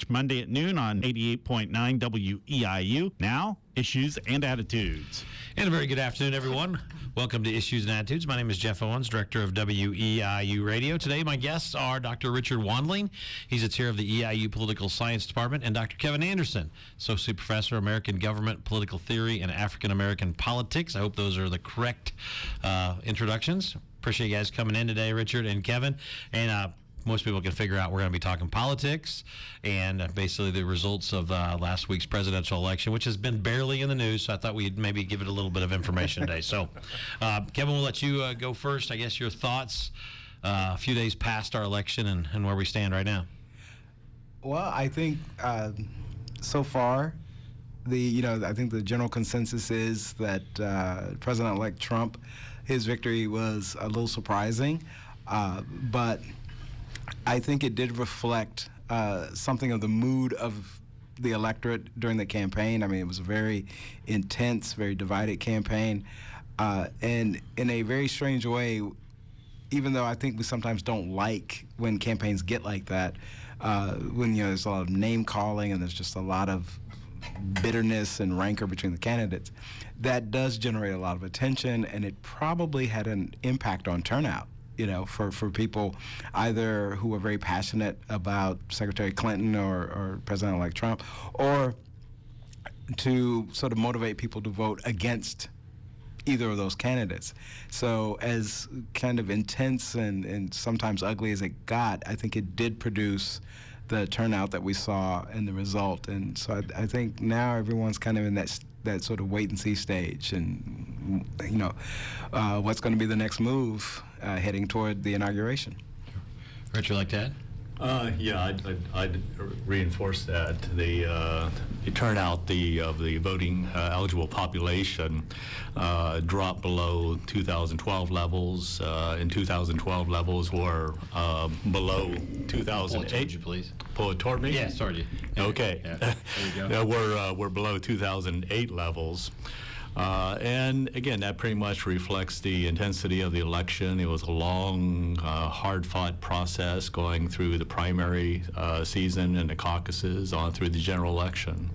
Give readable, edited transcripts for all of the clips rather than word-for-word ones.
each Monday at noon on 88.9 WEIU. Now, Issues and Attitudes. And a very good afternoon, everyone. Welcome to Issues and Attitudes. My name is Jeff Owens, Director of WEIU Radio. Today, my guests are Dr. Richard Wandling. He's the chair of the EIU Political Science Department, and Dr. Kevin Anderson, Associate Professor, American Government, Political Theory, and African American Politics. I hope those are the correct introductions. Appreciate you guys coming in today, Richard and Kevin. And most people can figure out we're going to be talking politics and basically the results of last week's presidential election, which has been barely in the news. So I thought we'd maybe give it a little bit of information today. So, Kevin, we'll let you go first. I guess your thoughts a few days past our election and where we stand right now. Well, I think so far, I think the general consensus is that President-elect Trump, his victory was a little surprising, but I think it did reflect something of the mood of the electorate during the campaign. I mean, it was a very intense, very divided campaign, and in a very strange way, even though I think we sometimes don't like when campaigns get like that, when there's a lot of name calling and there's just a lot of bitterness and rancor between the candidates, that does generate a lot of attention, and it probably had an impact on turnout, for people either who are very passionate about Secretary Clinton or President-elect Trump, or to sort of motivate people to vote against either of those candidates. So as kind of intense and sometimes ugly as it got, I think it did produce the turnout that we saw in the result. And so I think now everyone's kind of in that sort of wait and see stage, and what's going to be the next move heading toward the inauguration. Richard, like that? I'd reinforce that. The turnout of the voting eligible population dropped below 2012 levels. In 2012 levels were below 2008. Pull it toward you, please. Pull it toward me? Yeah, sorry. Okay. Yeah. There you go. We're below 2008 levels. And again, that pretty much reflects the intensity of the election. It was a long, hard-fought process going through the primary season and the caucuses on through the general election.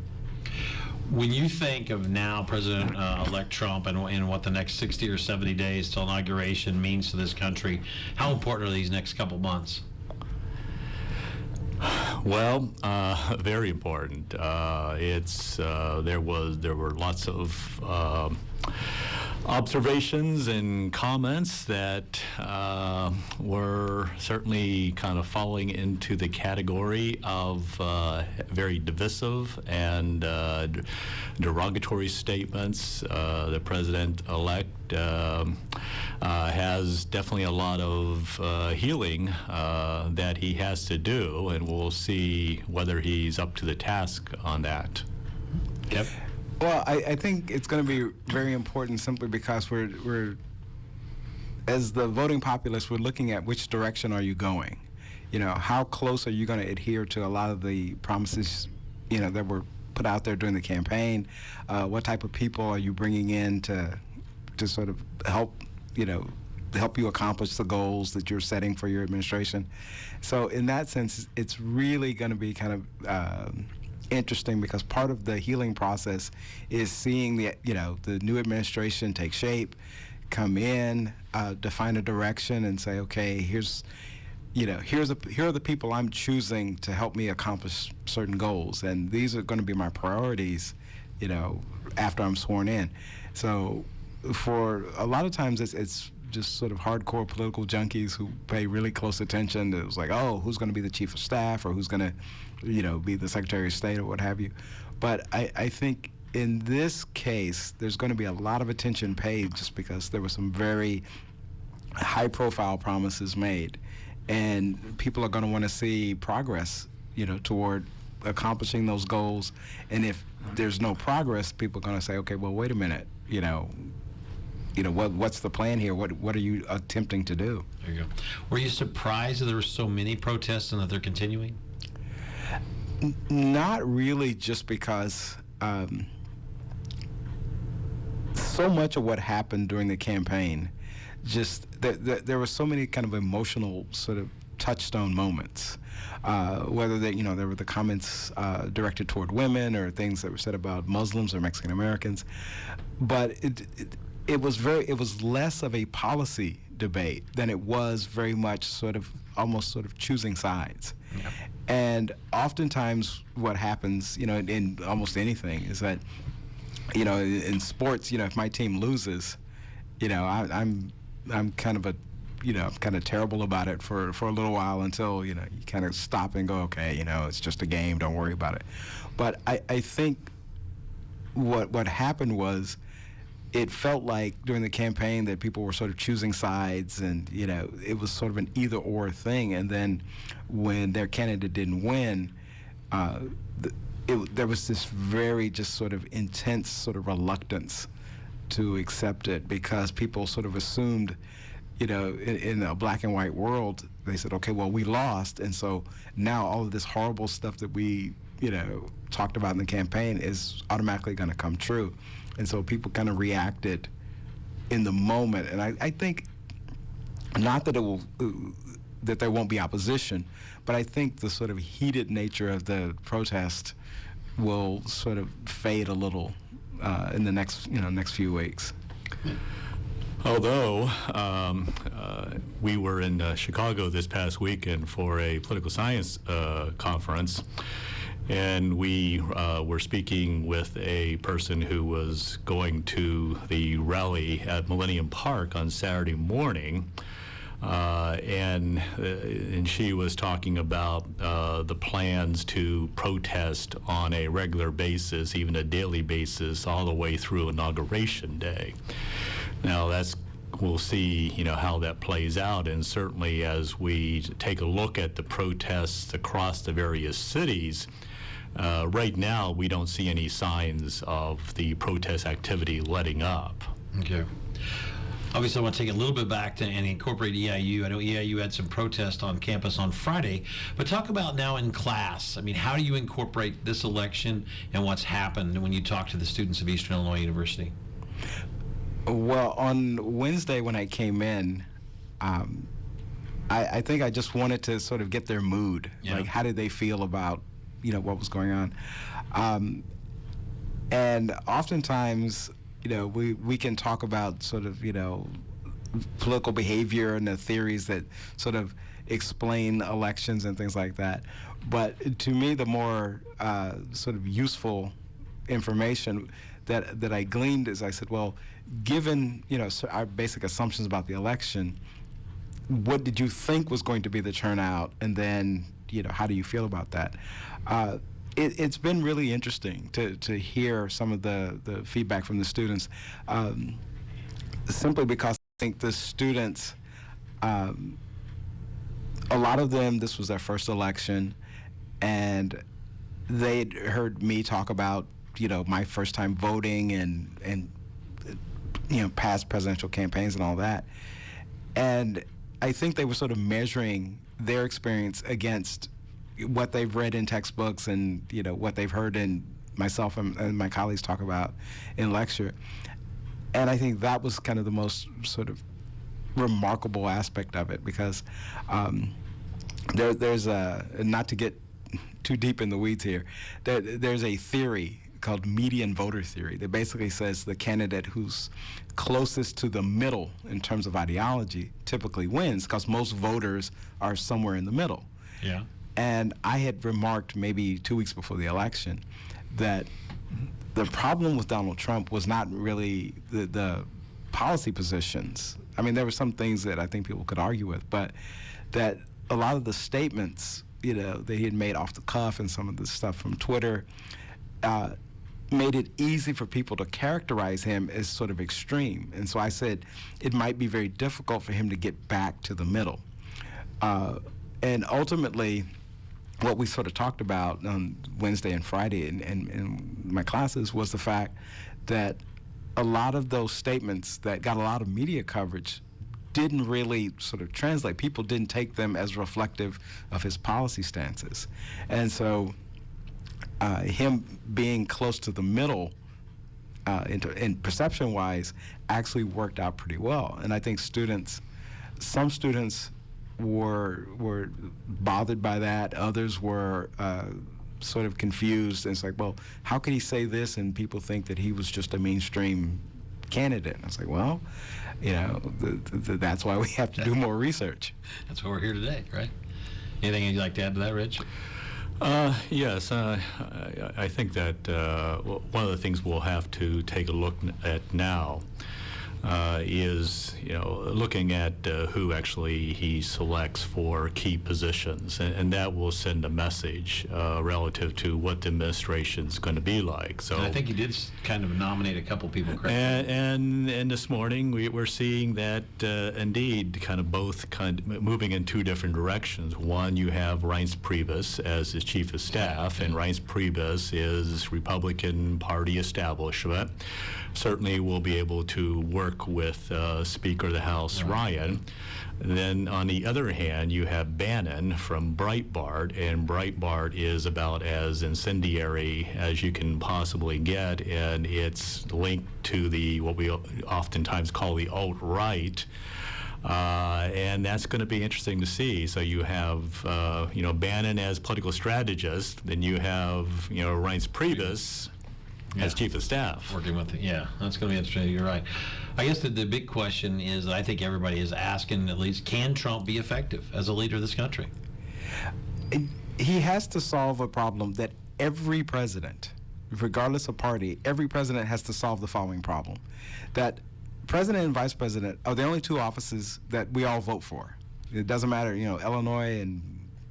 When you think of now President-elect Trump and what the next 60 or 70 days till inauguration means to this country, how important are these next couple months? Well, very important. There were lots of observations and comments that were certainly kind of falling into the category of very divisive and derogatory statements. The president-elect has definitely a lot of healing that he has to do, and we'll see whether he's up to the task on that. Yep. Well, I think it's going to be very important simply because we're as the voting populace, we're looking at which direction are you going. How close are you going to adhere to a lot of the promises, that were put out there during the campaign? What type of people are you bringing in to sort of help you accomplish the goals that you're setting for your administration? So in that sense, it's really going to be kind of interesting, because part of the healing process is seeing the new administration take shape, come in, define a direction, and say, okay, here are the people I'm choosing to help me accomplish certain goals, and these are going to be my priorities, after I'm sworn in. So for a lot of times it's just sort of hardcore political junkies who pay really close attention. It was like, oh, who's going to be the chief of staff, or who's going to, be the Secretary of State, or what have you. But I think in this case, there's going to be a lot of attention paid, just because there were some very high-profile promises made, and people are going to want to see progress, toward accomplishing those goals. And if there's no progress, people are going to say, okay, well, wait a minute, what's the plan here? What are you attempting to do? There you go. Were you surprised that there were so many protests and that they're continuing? Not really, just because so much of what happened during the campaign, just there were so many kind of emotional sort of touchstone moments. Whether they, there were the comments directed toward women or things that were said about Muslims or Mexican Americans, but it was less of a policy debate than it was very much almost choosing sides. Yeah. And oftentimes what happens, in almost anything is that, in sports, if my team loses, I'm kind of I'm kind of terrible about it for a little while until, you kind of stop and go, okay, it's just a game, don't worry about it. But I think what happened was it felt like during the campaign that people were sort of choosing sides, and, it was sort of an either-or thing. And then when their candidate didn't win, there was this very just sort of intense sort of reluctance to accept it, because people sort of assumed, in a black and white world, they said, okay, well, we lost, and so now all of this horrible stuff that we, talked about in the campaign is automatically going to come true. And so people kind of reacted in the moment. And I think, not that that there won't be opposition, but I think the sort of heated nature of the protest will sort of fade a little in the next few weeks. Although we were in Chicago this past weekend for a political science conference, and we were speaking with a person who was going to the rally at Millennium Park on Saturday morning, and she was talking about the plans to protest on a regular basis, even a daily basis, all the way through Inauguration Day. Now, we'll see, how that plays out, and certainly as we take a look at the protests across the various cities, right now we don't see any signs of the protest activity letting up. Okay. Obviously, I want to take it a little bit back and incorporate EIU. I know EIU had some protest on campus on Friday, but talk about now in class. I mean, how do you incorporate this election and what's happened when you talk to the students of Eastern Illinois University? Well, on Wednesday when I came in, I think I just wanted to sort of get their mood. Yeah. Like, how did they feel about, what was going on? And oftentimes, we can talk about sort of, political behavior and the theories that sort of explain elections and things like that. But to me, the more sort of useful information that I gleaned is, I said, well, given, our basic assumptions about the election, what did you think was going to be the turnout? And then, how do you feel about that? It's been really interesting to hear some of the feedback from the students, simply because I think the students, a lot of them, this was their first election, and they'd heard me talk about, my first time voting and past presidential campaigns and all that. And I think they were sort of measuring their experience against what they've read in textbooks and, what they've heard in myself and my colleagues talk about in lecture. And I think that was kind of the most sort of remarkable aspect of it, because there's not to get too deep in the weeds here, there's a theory called median voter theory that basically says the candidate who's closest to the middle in terms of ideology typically wins, because most voters are somewhere in the middle. Yeah. And I had remarked maybe 2 weeks before the election that the problem with Donald Trump was not really the policy positions. I mean, there were some things that I think people could argue with, but that a lot of the statements, that he had made off the cuff and some of the stuff from Twitter, made it easy for people to characterize him as sort of extreme. And so I said it might be very difficult for him to get back to the middle. And ultimately, what we sort of talked about on Wednesday and Friday in my classes was the fact that a lot of those statements that got a lot of media coverage didn't really sort of translate. People didn't take them as reflective of his policy stances. And so him being close to the middle in perception-wise actually worked out pretty well. And I think some students were bothered by that. Others were sort of confused. And it's like, well, how could he say this and people think that he was just a mainstream candidate? And I was like, well, you know, that's why we have to do more research. That's why we're here today, right? Anything you'd like to add to that, Rich? Yes, I think that one of the things we'll have to take a look at now is, you know, looking at who actually he selects for key positions, and that will send a message relative to what the administration's going to be like. So And I think he did kind of nominate a couple people, correct? and this morning we're seeing that indeed kind of both moving in two different directions. One, you have Reince Priebus as his chief of staff, and Reince Priebus is Republican Party establishment. Certainly will be able to work with Speaker of the House Ryan. Then on the other hand, you have Bannon from Breitbart, and Breitbart is about as incendiary as you can possibly get, and it's linked to the what we oftentimes call the alt-right. And that's going to be interesting to see. So you have, you know, Bannon as political strategist, then you have, you know, Reince Priebus as chief of staff. Working with it, yeah, that's going to be interesting. You're right. I guess the big question is, I think everybody is asking at least, can Trump be effective as a leader of this country? He has to solve a problem that every president, regardless of party, every president has to solve the following problem. That president and vice president are the only two offices that we all vote for. It doesn't matter, you know, Illinois and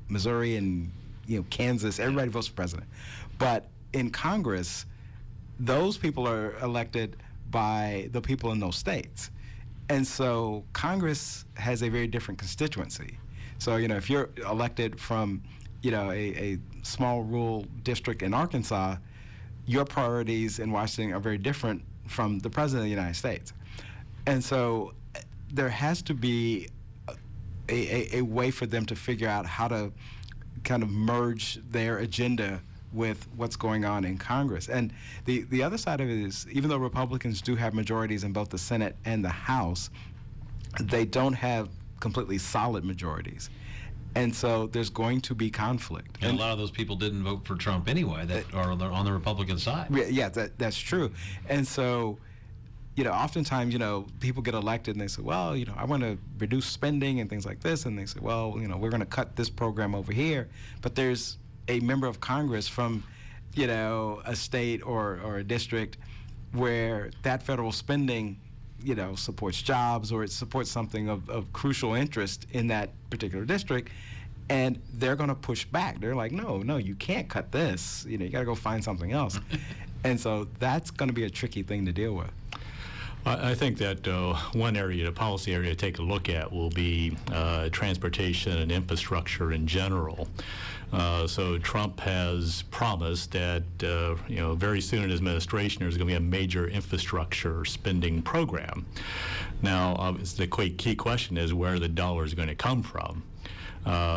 Missouri and, you know, Kansas, everybody votes for president. But in Congress, those people are elected by the people in those states. And so Congress has a very different constituency. So, you know, if you're elected from, you know, a small rural district in Arkansas, your priorities in Washington are very different from the president of the United States. And so there has to be a way for them to figure out how to kind of merge their agenda with what's going on in Congress. And the other side of it is, even though Republicans do have majorities in both the Senate and the House, they don't have completely solid majorities. And so there's going to be conflict. And a lot of those people didn't vote for Trump anyway that are on the Republican side. Yeah, that's true. And so, you know, oftentimes, you know, people get elected and they say, well, you know, I want to reduce spending and things like this. And they say, well, you know, we're going to cut this program over here. But there's a member of Congress from, you know, a state or a district where that federal spending, you know, supports jobs or it supports something of crucial interest in that particular district, and they're going to push back. They're like, no, you can't cut this. You know, you got to go find something else. And so that's going to be a tricky thing to deal with. I think that one area, the policy area to take a look at will be transportation and infrastructure in general. So Trump has promised that, you know, very soon in his administration there's going to be a major infrastructure spending program. Now, the key question is where the dollar is going to come from.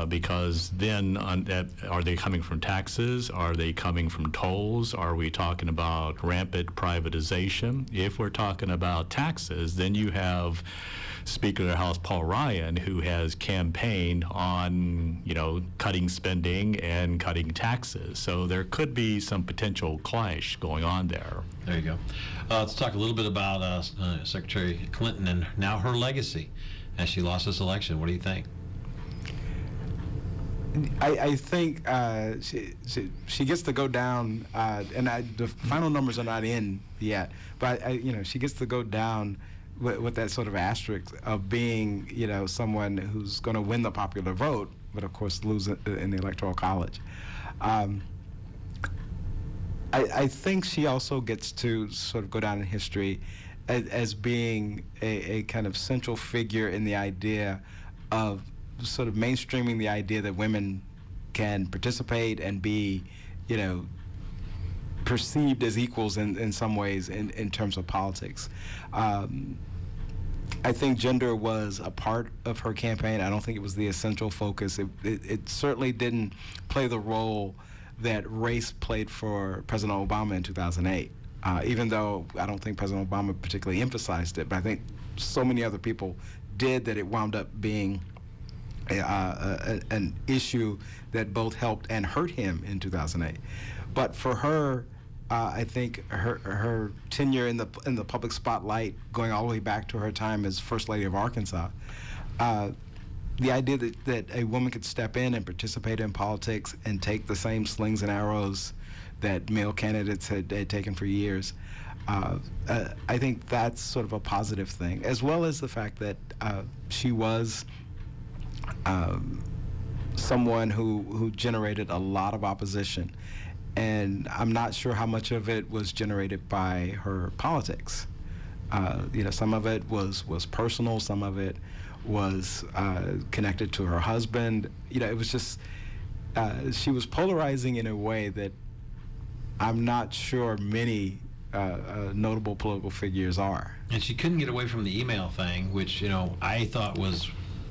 Because then are they coming from taxes? Are they coming from tolls? Are we talking about rampant privatization? If we're talking about taxes, then you have Speaker of the House Paul Ryan, who has campaigned on, you know, cutting spending and cutting taxes. So there could be some potential clash going on there. There you go. Let's talk a little bit about Secretary Clinton and now her legacy as she lost this election. What do you think? I think she gets to go down, and the final numbers are not in yet. But you know, she gets to go down with that sort of asterisk of being, you know, someone who's going to win the popular vote, but of course lose in the Electoral College. I think she also gets to sort of go down in history as being a kind of central figure in the idea of sort of mainstreaming the idea that women can participate and be, you know, perceived as equals in some ways in terms of politics. I think gender was a part of her campaign. I don't think it was the essential focus. It certainly didn't play the role that race played for President Obama in 2008, even though I don't think President Obama particularly emphasized it, but I think so many other people did that it wound up being an issue that both helped and hurt him in 2008. But for her, I think her tenure in the public spotlight, going all the way back to her time as First Lady of Arkansas, the idea that a woman could step in and participate in politics and take the same slings and arrows that male candidates had taken for years, I think that's sort of a positive thing, as well as the fact that she was someone who generated a lot of opposition. And I'm not sure how much of it was generated by her politics. Some of it was personal, some of it was connected to her husband. It was just, she was polarizing in a way that I'm not sure many notable political figures are. And she couldn't get away from the email thing, which, I thought was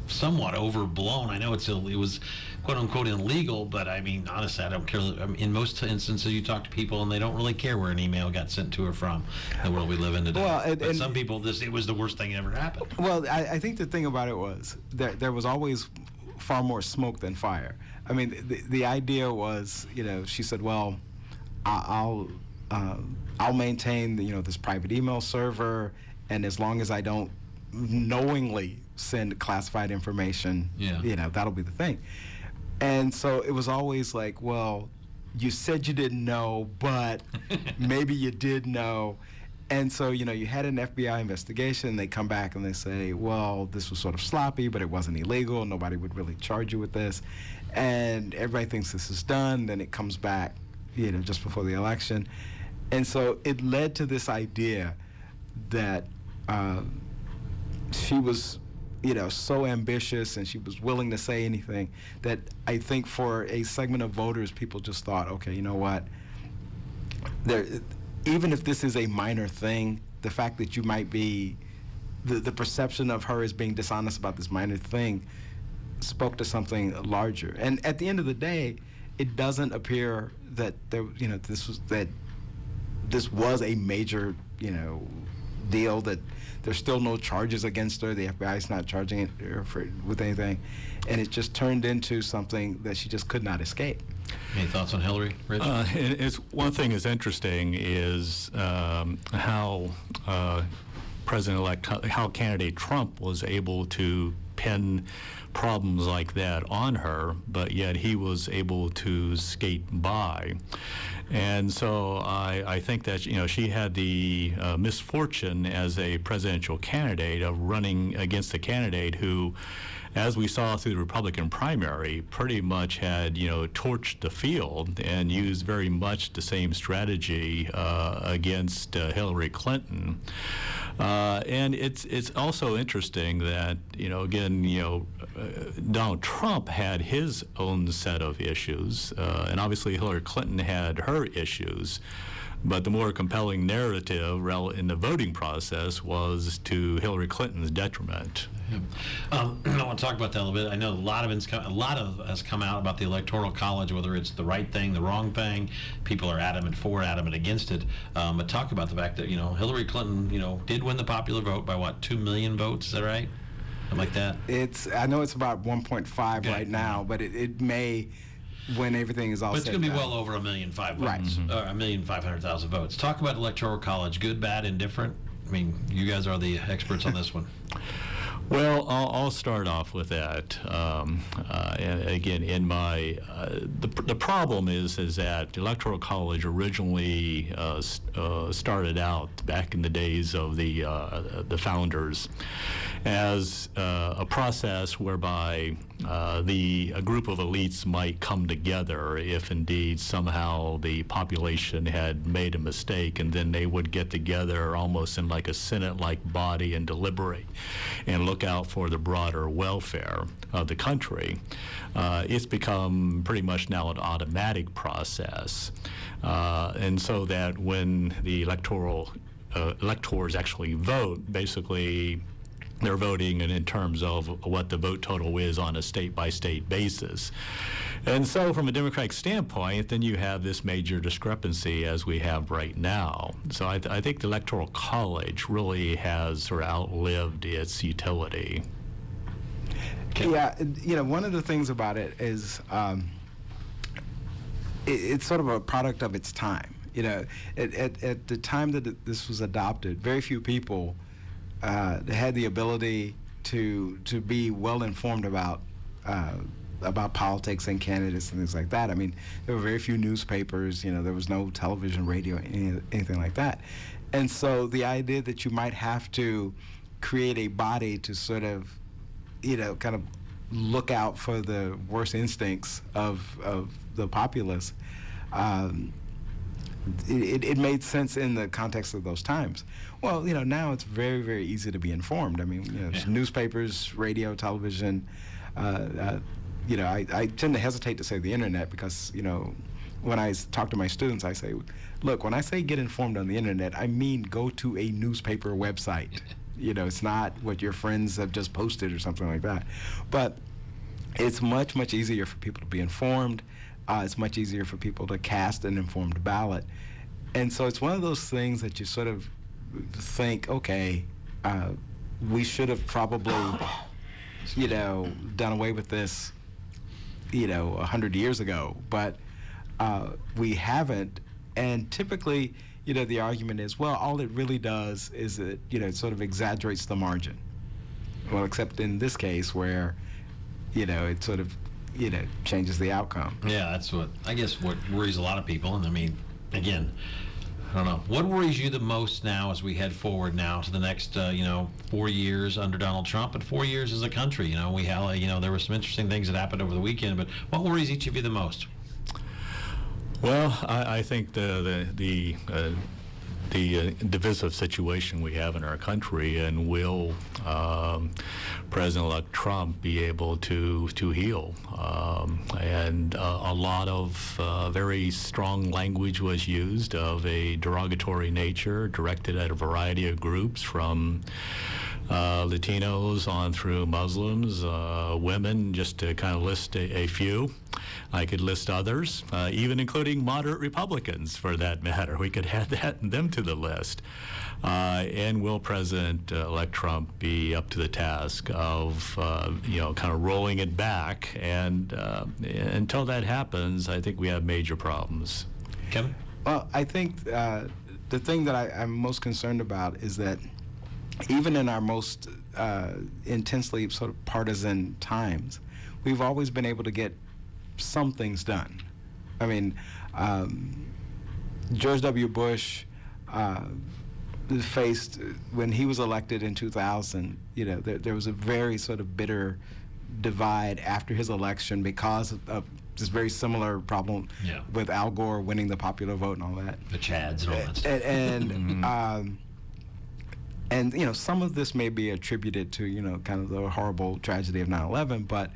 somewhat overblown. I know it was quote unquote illegal, but I mean, honestly, I don't care. In most instances, you talk to people and they don't really care where an email got sent to or from, the world we live in today. Well, but some people, it was the worst thing that ever happened. Well, I think the thing about it was there was always far more smoke than fire. I mean, the idea was, she said, well, I'll maintain this private email server, and as long as I don't knowingly send classified information, that'll be the thing. And so it was always like, well, you said you didn't know, but maybe you did know. And so, you had an FBI investigation, they come back and they say, well, this was sort of sloppy, but it wasn't illegal. Nobody would really charge you with this. And everybody thinks this is done. Then it comes back, just before the election. And so it led to this idea that she was, so ambitious and she was willing to say anything that I think for a segment of voters, people just thought, okay, you know what? Even if this is a minor thing, the fact that you might be, the perception of her as being dishonest about this minor thing spoke to something larger. And at the end of the day, it doesn't appear that this was a major, deal, that there's still no charges against her. The FBI's not charging her with anything. And it just turned into something that she just could not escape. Any thoughts on Hillary, Rich? One thing is interesting is how how candidate Trump was able to pin problems like that on her, but yet he was able to skate by. And so I think that she had the misfortune as a presidential candidate of running against a candidate who, as we saw through the Republican primary, pretty much had torched the field and used very much the same strategy against Hillary Clinton. And it's also interesting that Donald Trump had his own set of issues, and obviously Hillary Clinton had her issues. But the more compelling narrative in the voting process was to Hillary Clinton's detriment. I want to talk about that a little bit. I know a lot of has come out about the Electoral College, whether it's the right thing, the wrong thing. People are adamant for, adamant against it. But talk about the fact that Hillary Clinton, did win the popular vote by what, 2 million votes? Is that right? Something like that. I know it's about 1.5 right now, but it may, when everything is all but it's said going to be down. well over 1,500,000 votes. Right. Or 1,500,000 votes. Talk about Electoral College, good, bad, indifferent. I mean, you guys are the experts on this one. Well, I'll start off with that. And again, in my the problem is that the Electoral College originally started out back in the days of the founders as a process whereby a group of elites might come together if indeed somehow the population had made a mistake, and then they would get together almost in like a Senate-like body and deliberate and look out for the broader welfare of the country. It's become pretty much now an automatic process, and so that when the electors actually vote, basically they're voting in terms of what the vote total is on a state-by-state basis. And so from a Democratic standpoint, then you have this major discrepancy as we have right now. So I think the Electoral College really has sort of outlived its utility. Yeah, one of the things about it is it's sort of a product of its time. At the time that this was adopted, very few people had the ability to be well informed about politics and candidates and things like that. I mean, there were very few newspapers. There was no television, radio, anything like that. And so the idea that you might have to create a body to sort of, kind of look out for the worst instincts of the populace, it made sense in the context of those times. Well, now it's very, very easy to be informed. I mean, newspapers, radio, television. I tend to hesitate to say the internet because, when I talk to my students, I say, look, when I say get informed on the internet, I mean go to a newspaper website. It's not what your friends have just posted or something like that. But it's much, much easier for people to be informed. It's much easier for people to cast an informed ballot. And so it's one of those things that you sort of think, okay, we should have probably, done away with this, 100 years ago. But we haven't. And typically, the argument is, well, all it really does is it, it sort of exaggerates the margin. Well, except in this case where, it sort of, changes the outcome. Yeah, that's what worries a lot of people. And I mean, again, I don't know. What worries you the most now as we head forward now to the next, 4 years under Donald Trump and 4 years as a country? We had, there were some interesting things that happened over the weekend, but what worries each of you the most? Well, I think the divisive situation we have in our country, and will President-elect Trump be able to heal? And a lot of very strong language was used of a derogatory nature directed at a variety of groups, from Latinos on through Muslims, women, just to kind of list a few. I could list others, even including moderate Republicans, for that matter. We could add them to the list. And will President-elect Trump be up to the task of, kind of rolling it back? And until that happens, I think we have major problems. Kevin? Well, I think the thing that I'm most concerned about is that even in our most intensely sort of partisan times, we've always been able to get some things done. I mean, George W. Bush faced, when he was elected in 2000, there was a very sort of bitter divide after his election because of this very similar problem with Al Gore winning the popular vote and all that. The Chads and all that stuff. And some of this may be attributed to, kind of the horrible tragedy of 9/11, but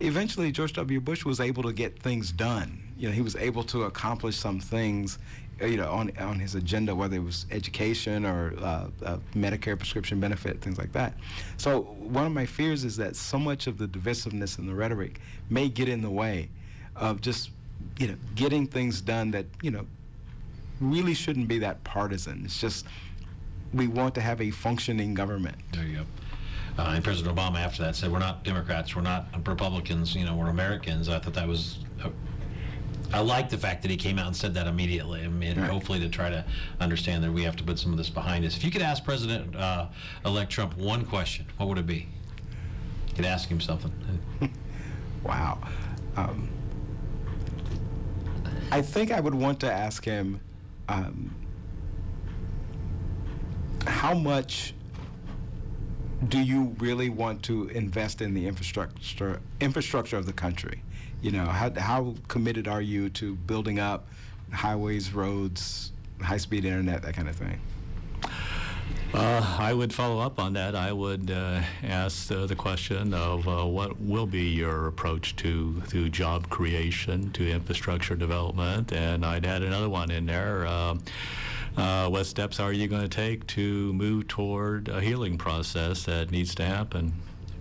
eventually George W. Bush was able to get things done. He was able to accomplish some things, on his agenda, whether it was education or Medicare prescription benefit, things like that. So one of my fears is that so much of the divisiveness and the rhetoric may get in the way of just, getting things done that, really shouldn't be that partisan. It's just, we want to have a functioning government. There you go. And President Obama after that said, we're not Democrats, we're not Republicans, we're Americans. I thought that was, I like the fact that he came out and said that immediately. I mean, Right. Hopefully to try to understand that we have to put some of this behind us. If you could ask President-elect Trump one question, what would it be? You could ask him something. Wow. I think I would want to ask him, how much do you really want to invest in the infrastructure of the country? How committed are you to building up highways, roads, high-speed internet, that kind of thing? I would follow up on that. I would ask the question of what will be your approach to job creation, to infrastructure development, and I'd add another one in there. What steps are you going to take to move toward a healing process that needs to happen?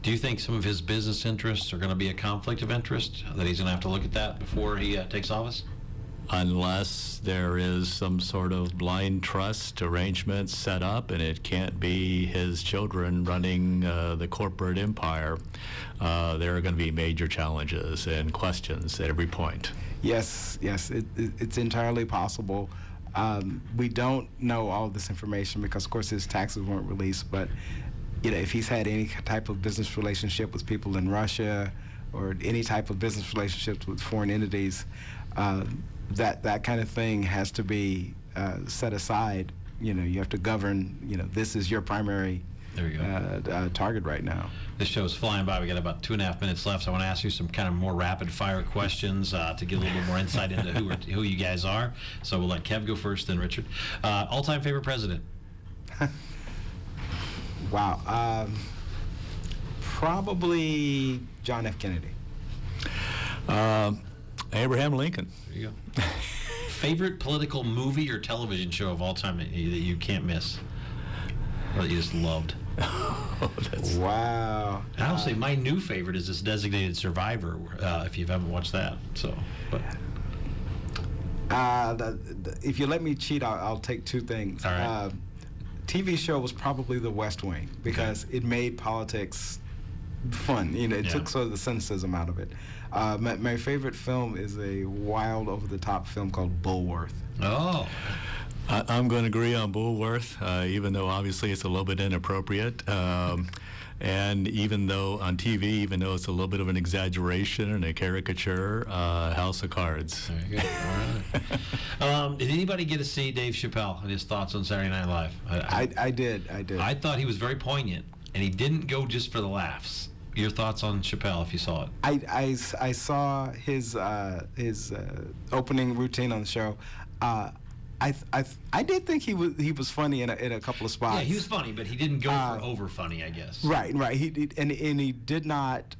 Do you think some of his business interests are going to be a conflict of interest, that he's going to have to look at that before he takes office? unless there is some sort of blind trust arrangement set up, and it can't be his children running the corporate empire, there are going to be major challenges and questions at every point. Yes, it's entirely possible. We don't know all of this information because, of course, his taxes weren't released. But if he's had any type of business relationship with people in Russia, or any type of business relationships with foreign entities, that kind of thing has to be set aside. You have to govern. This is your primary There you go. target right now. This show is flying by. We got about 2.5 minutes left. So I want to ask you some kind of more rapid-fire questions to get a little bit more insight into who you guys are. So we'll let Kev go first, then Richard. All-time favorite president? Wow. Probably John F. Kennedy. Abraham Lincoln. There you go. Favorite political movie or television show of all time that you can't miss, or that you just loved? Wow. And I'll say my new favorite is this Designated Survivor, if you haven't watched that. So, but. If you let me cheat, I'll take two things. All right. TV show was probably The West Wing because it made politics fun. It took sort of the cynicism out of it. My favorite film is a wild, over-the-top film called Bulworth. Oh. I'm going to agree on Bulworth, even though obviously it's a little bit inappropriate. And even though on TV, even though it's a little bit of an exaggeration and a caricature, House of Cards. There you go. All right. Did anybody get to see Dave Chappelle and his thoughts on Saturday Night Live? I did. I thought he was very poignant, and he didn't go just for the laughs. Your thoughts on Chappelle, if you saw it? I saw his opening routine on the show. I did think he was funny in a couple of spots. Yeah, he was funny, but he didn't go for over funny, I guess. Right. He did not.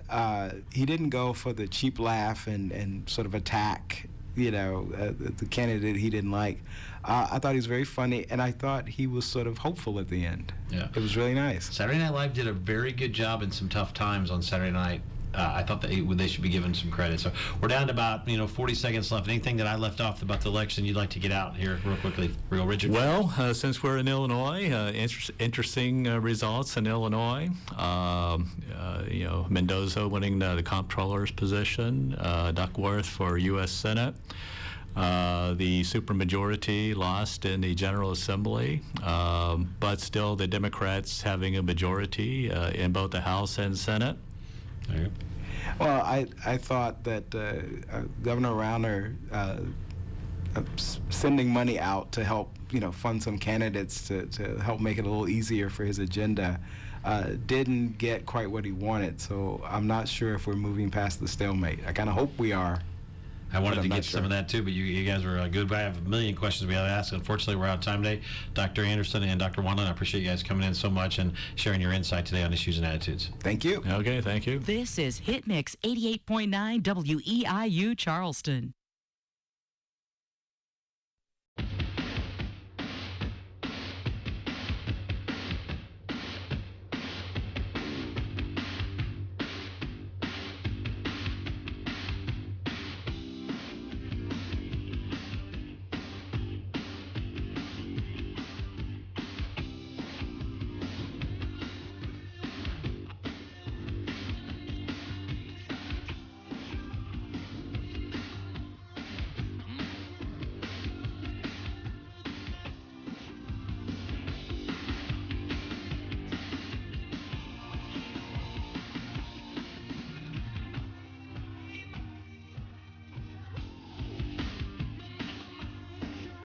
He didn't go for the cheap laugh and sort of attack, the candidate he didn't like. I thought he was very funny, and I thought he was sort of hopeful at the end. Yeah, it was really nice. Saturday Night Live did a very good job in some tough times on Saturday night. I thought that they should be given some credit. So we're down to about 40 seconds left. Anything that I left off about the election you'd like to get out here real quickly, Richard? Well, since we're in Illinois, interesting results in Illinois. Mendoza winning the comptroller's position, Duckworth for U.S. Senate. The supermajority lost in the General Assembly, but still the Democrats having a majority in both the House and Senate. Well, I thought that Governor Rauner sending money out to help fund some candidates to help make it a little easier for his agenda didn't get quite what he wanted. So I'm not sure if we're moving past the stalemate. I kind of hope we are. I wanted to get some of that too, but you guys were good. I have a million questions we have to ask. Unfortunately, we're out of time today. Dr. Anderson and Dr. Wandling, I appreciate you guys coming in so much and sharing your insight today on Issues and Attitudes. Thank you. Okay, thank you. This is Hit Mix 88.9 WEIU Charleston.